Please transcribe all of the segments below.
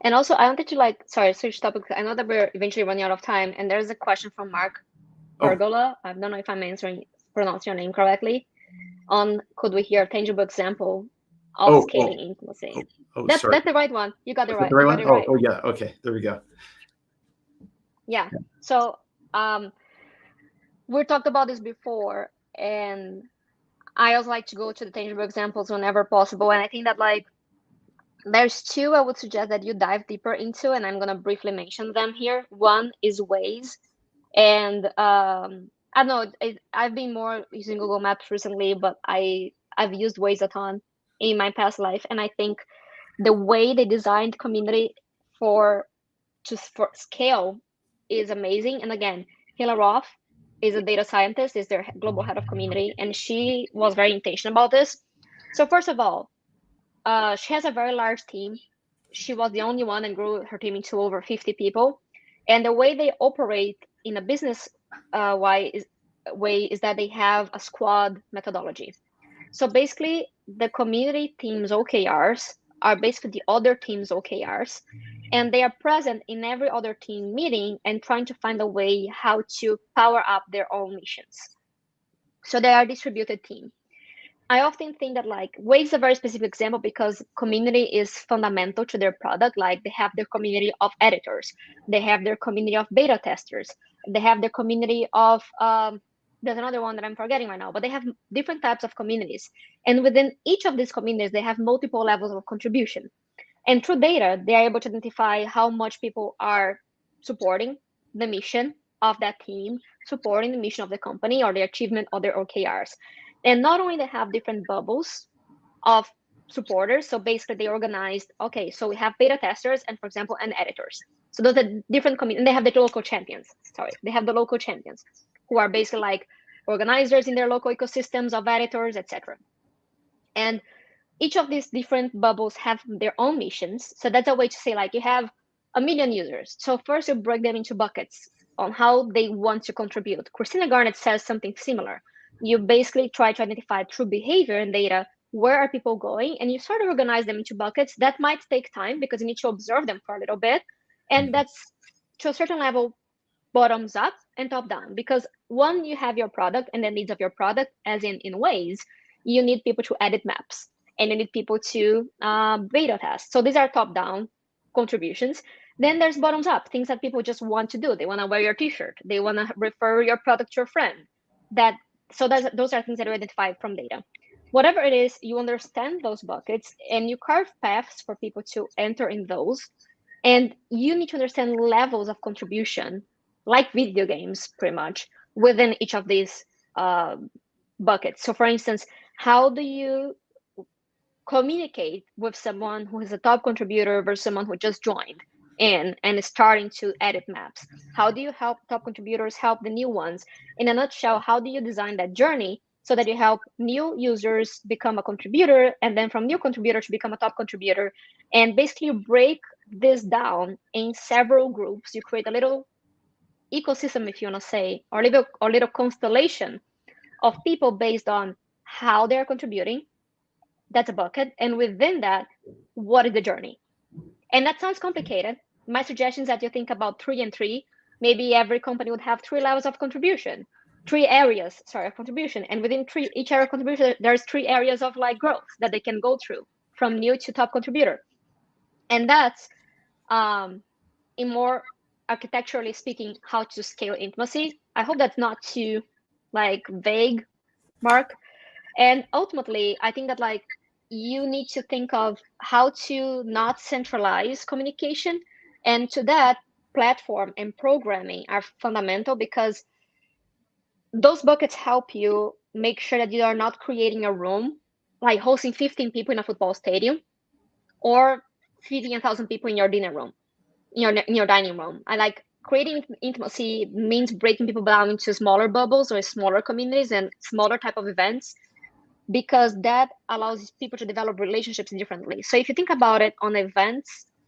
And also, I wanted to switch topics. I know that we're eventually running out of time, and there's a question from Mark Oh, Pergola. I don't know if I'm pronouncing your name correctly. On could we hear a tangible example of oh, scaling oh, intimacy? oh, oh, That's sorry. that's the right one. You got it Is that right. the right You got one? it Oh, right. oh yeah. Okay, there we go. Yeah. So we talked about this before, and I always like to go to the tangible examples whenever possible. And I think that there's two I would suggest that you dive deeper into, and I'm gonna briefly mention them here. One is Waze, and I don't know. I've been more using Google Maps recently, but I've used Waze a ton in my past life, and I think the way they designed community for for scale is amazing. And again, Hila Roth is a data scientist, is their global head of community, and she was very intentional about this. So first of all, she has a very large team. She was the only one and grew her team into over 50 people. And the way they operate in a business way is that they have a squad methodology. So basically, the community team's OKRs are basically the other team's OKRs, and they are present in every other team meeting and trying to find a way how to power up their own missions. So they are a distributed team. I often think that Wave is a very specific example because community is fundamental to their product. Like they have their community of editors, they have their community of beta testers, they have their community of there's another one that I'm forgetting right now, but they have different types of communities. And within each of these communities, they have multiple levels of contribution. And through data, they are able to identify how much people are supporting the mission of that team, supporting the mission of the company or the achievement of their OKRs. And not only they have different bubbles of supporters, so basically they organized, okay, so we have beta testers and for example, and editors. So those are different communities, and they have the local champions. Sorry, they have the local champions who are basically like organizers in their local ecosystems of editors, etc. And each of these different bubbles have their own missions. So that's a way to say you have a million users. So first you break them into buckets on how they want to contribute. Christina Garnett says something similar. You basically try to identify through behavior and data where are people going, and you sort of organize them into buckets. That might take time because you need to observe them for a little bit. And that's to a certain level bottoms up and top down because one, you have your product and the needs of your product, as in ways you need people to edit maps and you need people to beta test. So these are top down contributions. Then there's bottoms up, things that people just want to do. They want to wear your t-shirt, they want to refer your product to a friend. That so those are things that you identify from data. Whatever it is, you understand those buckets and you carve paths for people to enter in those, and you need to understand levels of contribution, like video games, pretty much, within each of these uh, buckets. So, for instance, how do you communicate with someone who is a top contributor versus someone who just joined in and is starting to edit maps? How do you help top contributors help the new ones? In a nutshell, how do you design that journey so that you help new users become a contributor and then from new contributor to become a top contributor? And basically, you break this down in several groups. You create a little ecosystem, if you want to say, or little constellation of people based on how they're contributing. That's a bucket. And within that, what is the journey? And that sounds complicated. My suggestion is that you think about 3 and 3. Maybe every company would have 3 levels of contribution, 3 areas, sorry, of contribution. And within each area of contribution, there's 3 areas of growth that they can go through from new to top contributor. And that's um, in more architecturally speaking, how to scale intimacy. I hope that's not too vague, Mark. And ultimately, I think that you need to think of how to not centralize communication. And to that, platform and programming are fundamental because those buckets help you make sure that you are not creating a room like hosting 15 people in a football stadium or feeding 1,000 people in your dinner room, in your dining room. I like creating intimacy means breaking people down into smaller bubbles or smaller communities and smaller type of events because that allows people to develop relationships differently. So if you think about it on an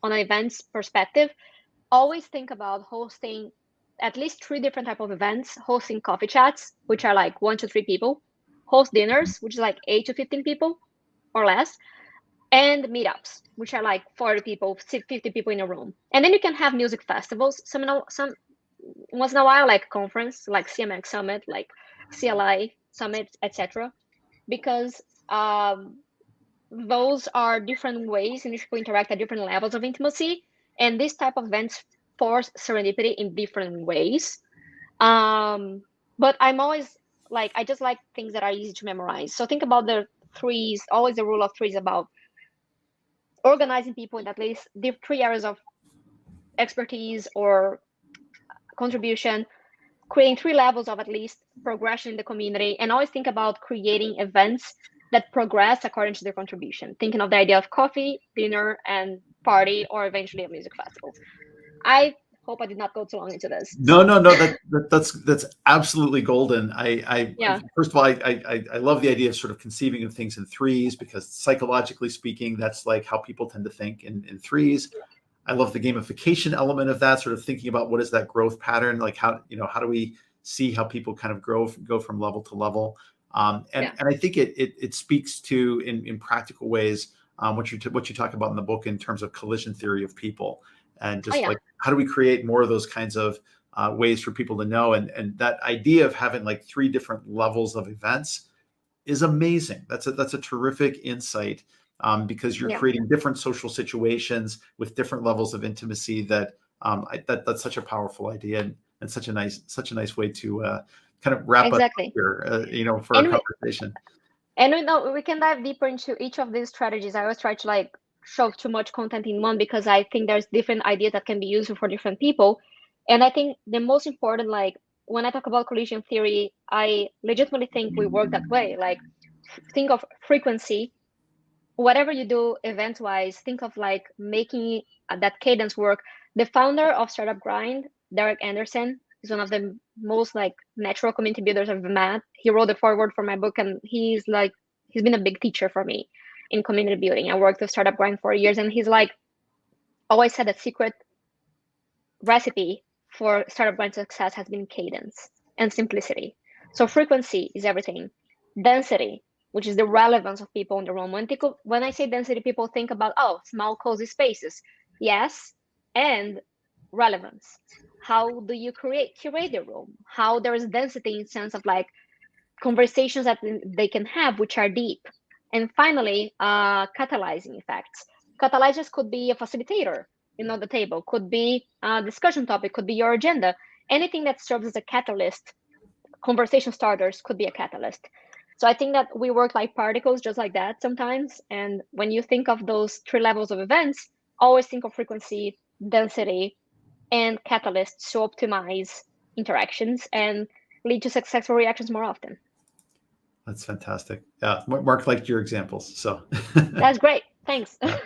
events perspective, always think about hosting at least 3 different type of events, hosting coffee chats, which are 1 to 3 people, host dinners, which is 8 to 15 people or less, and meetups, which are like 40 people, 50 people in a room. And then you can have music festivals, some once in a while, like conference, like CMX Summit, like CLI Summit, etc. Because those are different ways in which people interact at different levels of intimacy. And this type of events force serendipity in different ways. But I'm always like, I just like things that are easy to memorize. So think about the threes, always the rule of threes about organizing people in at least the 3 areas of expertise or contribution, creating 3 levels of at least progression in the community, and always think about creating events that progress according to their contribution. Thinking of the idea of coffee, dinner, and party, or eventually a music festival. I hope I did not go too long into this. No, no, no. That's absolutely golden. I Yeah, first of all, I love the idea of sort of conceiving of things in threes, because psychologically speaking, that's like how people tend to think in threes. I love the gamification element of that, sort of thinking about what is that growth pattern, like how do we see how people kind of go from level to level. yeah, And I think it speaks to in practical ways what you talk about in the book in terms of collision theory of people, and oh just yeah, like how do we create more of those kinds of ways for people to know, and that idea of having like 3 different levels of events is amazing. That's a terrific insight, because you're yeah, creating different social situations with different levels of intimacy. That's such a powerful idea, and such a nice way to kind of wrap up exactly. here, for our And conversation. we know we can dive deeper into each of these strategies. I always try to like shove too much content in one because I think there's different ideas that can be useful for different people. And I think the most important, like when I talk about collision theory, I legitimately think we work that way. Like think of frequency, whatever you do event wise, think of like making that cadence work. The founder of Startup Grind, Derek Anderson, is one of the most like natural community builders I've met. He wrote the foreword for my book, and he's been a big teacher for me in community building. I worked with Startup Grind for years, and he's like always said that secret recipe for Startup Grind success has been cadence and simplicity. So frequency is everything. Density, which is the relevance of people in the room. When I say density, people think about, oh, small, cozy spaces. Yes, and relevance. How do you curate the room? How there is density in sense of like conversations that they can have, which are deep. And finally, catalyzing effects. Catalyzers could be a facilitator, the table, could be a discussion topic, could be your agenda. Anything that serves as a catalyst, conversation starters could be a catalyst. So I think that we work like particles just like that sometimes. And when you think of those 3 levels of events, always think of frequency, density, and catalysts to optimize interactions and lead to successful reactions more often. That's fantastic. Yeah, Mark liked your examples, so That's great. Thanks. yeah.